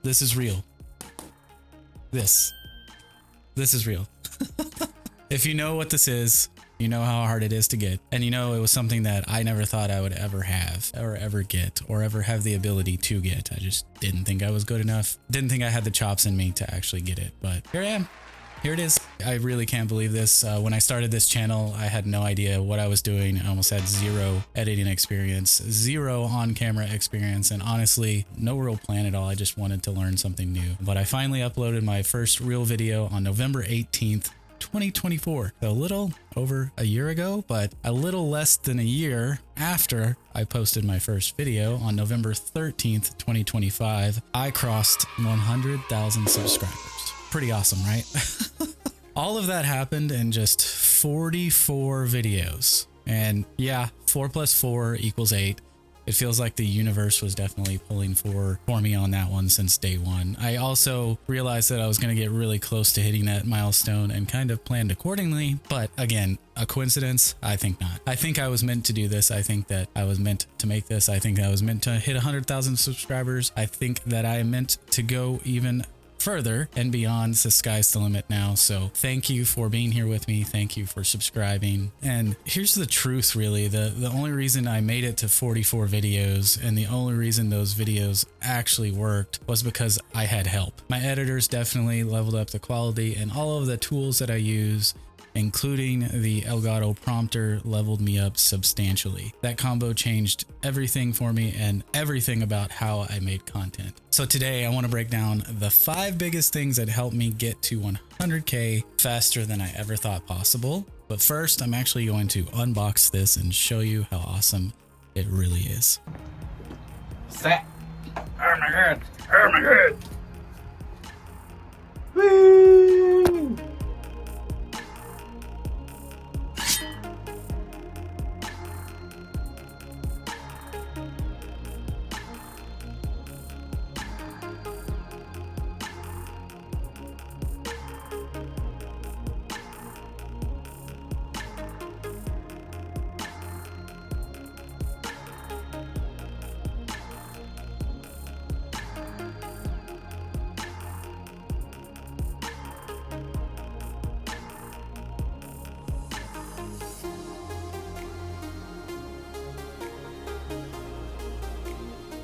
This is real. This is real. If you know what this is, you know how hard it is to get. And you know it was something that I never thought I would ever have or ever get or ever have the ability to get. I just didn't think I was good enough. Didn't think I had the chops in me to actually get it. But here I am. Here it is. I really can't believe this. When I started this channel, I had no idea what I was doing. I almost had zero editing experience, zero on-camera experience, and honestly, no real plan at all. I just wanted to learn something new. But I finally uploaded my first real video on November 18th, 2024. So a little over a year ago, but a little less than a year after I posted my first video on November 13th, 2025, I crossed 100,000 subscribers. Pretty awesome, right? All of that happened in just 44 videos. And yeah, 4 plus 4 equals 8. It feels like the universe was definitely pulling for me on that one since day one. I also realized that I was going to get really close to hitting that milestone and kind of planned accordingly. But again, a coincidence? I think not. I think I was meant to do this. I think that I was meant to make this. I think I was meant to hit 100,000 subscribers. I think that I meant to go even further and beyond. The sky's the limit now. So thank you for being here with me. Thank you for subscribing. And here's the truth, really. The only reason I made it to 44 videos and the only reason those videos actually worked was because I had help. My editors definitely leveled up the quality, and all of the tools that I use, including the Elgato prompter, leveled me up substantially. That combo changed everything for me and everything about how I made content. So today I want to break down the 5 biggest things that helped me get to 100K faster than I ever thought possible. But first, I'm actually going to unbox this and show you how awesome it really is. Set. Oh my god. Oh my god. Woo!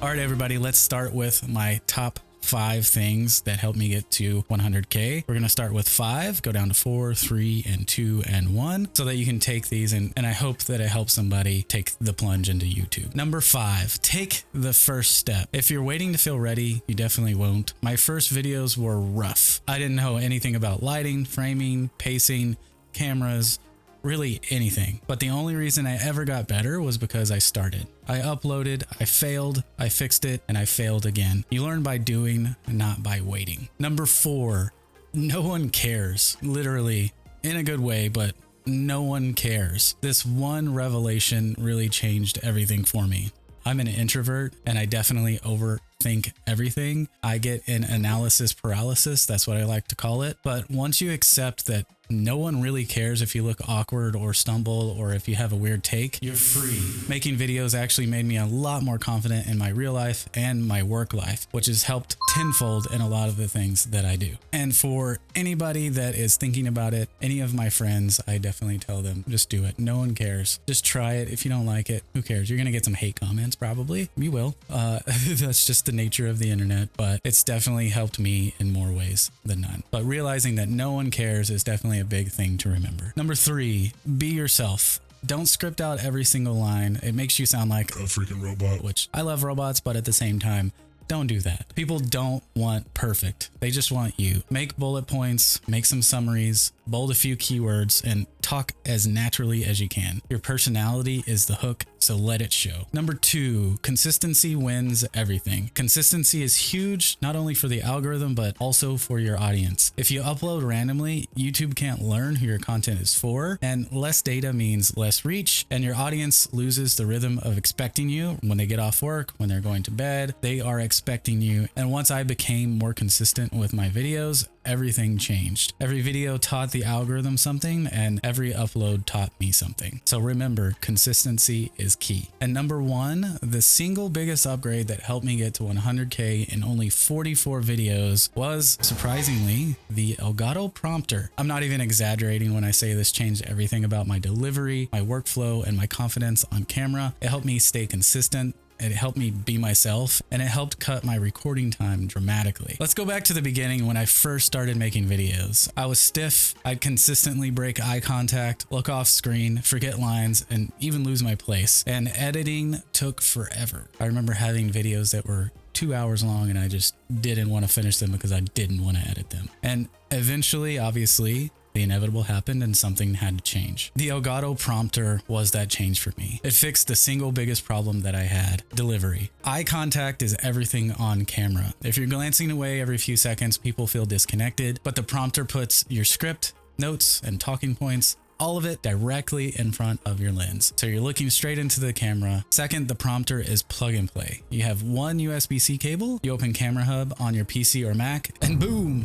All right, everybody, let's start with my top 5 things that helped me get to 100K. We're going to start with 5, go down to 4, 3, and 2, and 1, so that you can take these and I hope that it helps somebody take the plunge into YouTube. Number 5, take the first step. If you're waiting to feel ready, you definitely won't. My first videos were rough. I didn't know anything about lighting, framing, pacing, cameras, really anything. But the only reason I ever got better was because I started. I uploaded, I failed, I fixed it, and I failed again. You learn by doing, not by waiting. Number 4, no one cares. Literally, in a good way, but no one cares. This one revelation really changed everything for me. I'm an introvert and I definitely overthink everything. I get an analysis paralysis. That's what I like to call it. But once you accept that no one really cares if you look awkward or stumble or if you have a weird take, you're free. Making videos actually made me a lot more confident in my real life and my work life, which has helped tenfold in a lot of the things that I do. And for anybody that is thinking about it, any of my friends, I definitely tell them, just do it. No one cares. Just try it. If you don't like it, who cares? You're going to get some hate comments, probably. You will. That's just the nature of the internet, but it's definitely helped me in more ways than none. But realizing that no one cares is definitely a big thing to remember. Number 3, be yourself. Don't script out every single line. It makes you sound like a freaking robot, which I love robots, but at the same time, don't do that. People don't want perfect. They just want you. Make bullet points, make some summaries, bold a few keywords, and talk as naturally as you can. Your personality is the hook, so let it show. Number 2, consistency wins everything. Consistency is huge, not only for the algorithm, but also for your audience. If you upload randomly, YouTube can't learn who your content is for, and less data means less reach, and your audience loses the rhythm of expecting you. When they get off work, when they're going to bed, they are expecting you. And once I became more consistent with my videos, everything changed. Every video taught the algorithm something, and every upload taught me something. So remember, consistency is key. And number one, the single biggest upgrade that helped me get to 100K in only 44 videos was, surprisingly, the Elgato prompter. I'm not even exaggerating when I say this changed everything about my delivery, my workflow, and my confidence on camera. It helped me stay consistent. It helped me be myself, and it helped cut my recording time dramatically. Let's go back to the beginning when I first started making videos. I was stiff. I'd consistently break eye contact, look off screen, forget lines, and even lose my place. And editing took forever. I remember having videos that were 2 hours long and I just didn't want to finish them because I didn't want to edit them. And eventually, obviously, the inevitable happened and something had to change. The Elgato prompter was that change for me. It fixed the single biggest problem that I had: delivery. Eye contact is everything on camera. If you're glancing away every few seconds, people feel disconnected, but the prompter puts your script, notes, and talking points, all of it directly in front of your lens. So you're looking straight into the camera. Second, the prompter is plug and play. You have one USB-C cable, you open Camera Hub on your PC or Mac, and boom!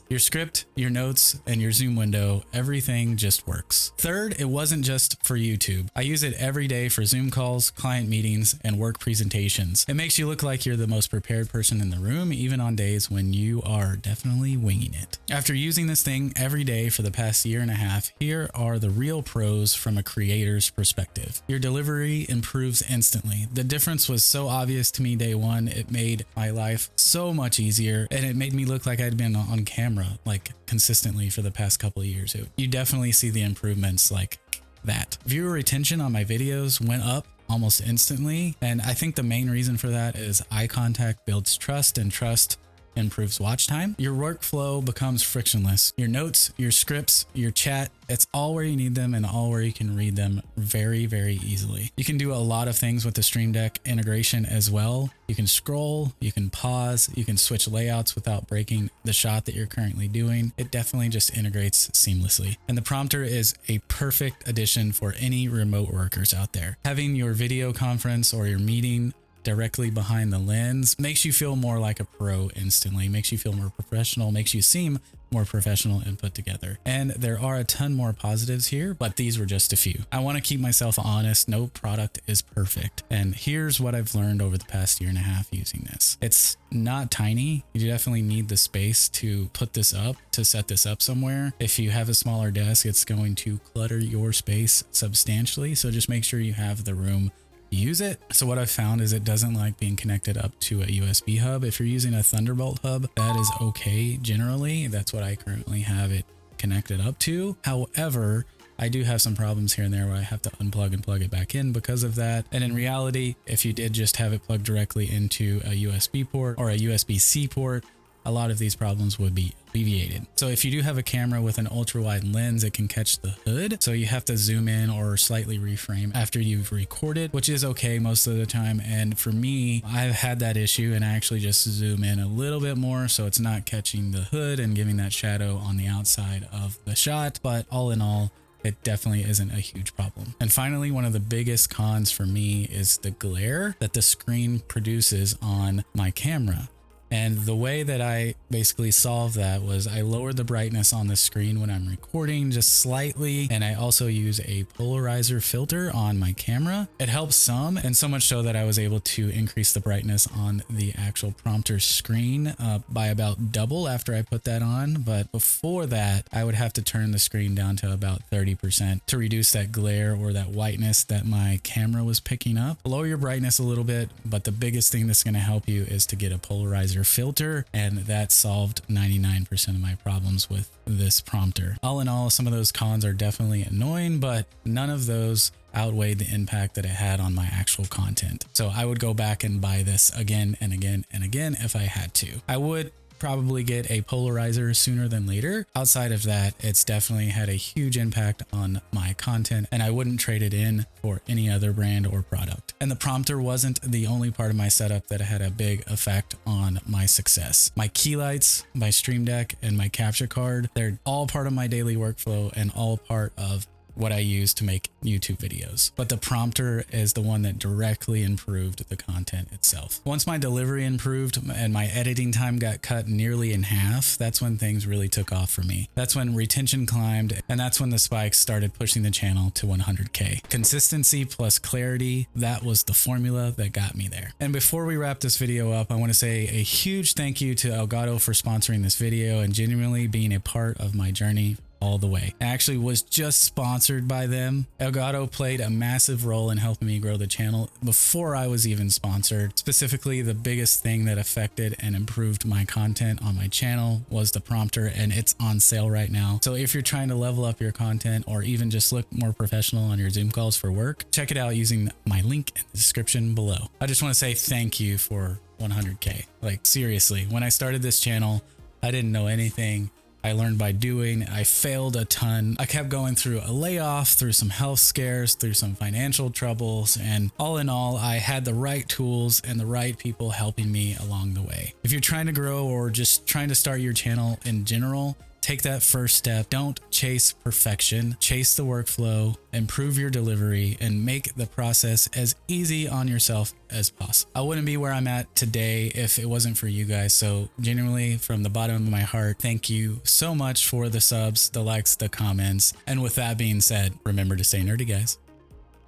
Your script, your notes, and your zoom window, everything just works. Third, it wasn't just for YouTube. I use it every day for Zoom calls, client meetings, and work presentations. It makes you look like you're the most prepared person in the room, even on days when you are definitely winging it. After using this thing every day for the past year and a half, here are the real pros from a creator's perspective. Your delivery improves instantly. The difference was so obvious to me day one. It made my life so much easier, and it made me look like I'd been on camera like consistently for the past couple of years. You definitely see the improvements like that. Viewer retention on my videos went up almost instantly, and I think the main reason for that is eye contact builds trust, and trust improves watch time. Your workflow becomes frictionless. Your notes, your scripts, your chat, it's all where you need them and all where you can read them very, very easily. You can do a lot of things with the Stream Deck integration as well. You can scroll, you can pause, you can switch layouts without breaking the shot that you're currently doing. It definitely just integrates seamlessly. And the prompter is a perfect addition for any remote workers out there. Having your video conference or your meeting directly behind the lens makes you feel more like a pro instantly, makes you feel more professional, makes you seem more professional and put together. And there are a ton more positives here, but these were just a few. I want to keep myself honest. No product is perfect. And here's what I've learned over the past year and a half using this. It's not tiny. You definitely need the space to put this up, to set this up somewhere. If you have a smaller desk, it's going to clutter your space substantially. So just make sure you have the room use it. So what I've found is it doesn't like being connected up to a USB hub. If you're using a Thunderbolt hub, that is okay generally. That's what I currently have it connected up to. However, I do have some problems here and there where I have to unplug and plug it back in because of that. And in reality, if you did just have it plugged directly into a USB port or a USB-C port, a lot of these problems would be alleviated. So if you do have a camera with an ultra wide lens, it can catch the hood. So you have to zoom in or slightly reframe after you've recorded, which is okay most of the time. And for me, I've had that issue and I actually just zoom in a little bit more so it's not catching the hood and giving that shadow on the outside of the shot. But all in all, it definitely isn't a huge problem. And finally, one of the biggest cons for me is the glare that the screen produces on my camera. And the way that I basically solved that was I lowered the brightness on the screen when I'm recording just slightly. And I also use a polarizer filter on my camera. It helps some, and so much so that I was able to increase the brightness on the actual prompter screen by about double after I put that on. But before that, I would have to turn the screen down to about 30% to reduce that glare or that whiteness that my camera was picking up. Lower your brightness a little bit, but the biggest thing that's going to help you is to get a polarizer filter, and that solved 99% of my problems with this prompter. All in all, some of those cons are definitely annoying, but none of those outweighed the impact that it had on my actual content. So I would go back and buy this again and again and again if I had to. I would probably get a polarizer sooner than later. Outside of that, it's definitely had a huge impact on my content, and I wouldn't trade it in for any other brand or product. And the prompter wasn't the only part of my setup that had a big effect on my success. My key lights, my Stream Deck, and my capture card, they're all part of my daily workflow and all part of what I use to make YouTube videos. But the prompter is the one that directly improved the content itself. Once my delivery improved and my editing time got cut nearly in half, that's when things really took off for me. That's when retention climbed, and that's when the spikes started pushing the channel to 100K. Consistency plus clarity, that was the formula that got me there. And before we wrap this video up, I want to say a huge thank you to Elgato for sponsoring this video and genuinely being a part of my journey all the way. I actually was just sponsored by them. Elgato played a massive role in helping me grow the channel before I was even sponsored. Specifically, the biggest thing that affected and improved my content on my channel was the prompter, and it's on sale right now. So if you're trying to level up your content or even just look more professional on your Zoom calls for work, check it out using my link in the description below. I just want to say thank you for 100K. Like seriously, when I started this channel, I didn't know anything. I learned by doing. I failed a ton. I kept going through a layoff, through some health scares, through some financial troubles, and all in all, I had the right tools and the right people helping me along the way. If you're trying to grow or just trying to start your channel in general, take that first step. Don't chase perfection. Chase the workflow, improve your delivery, and make the process as easy on yourself as possible. I wouldn't be where I'm at today if it wasn't for you guys. So genuinely, from the bottom of my heart, thank you so much for the subs, the likes, the comments. And with that being said, remember to stay nerdy, guys.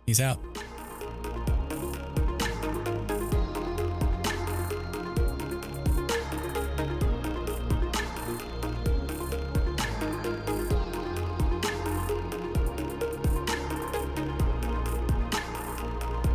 Peace out.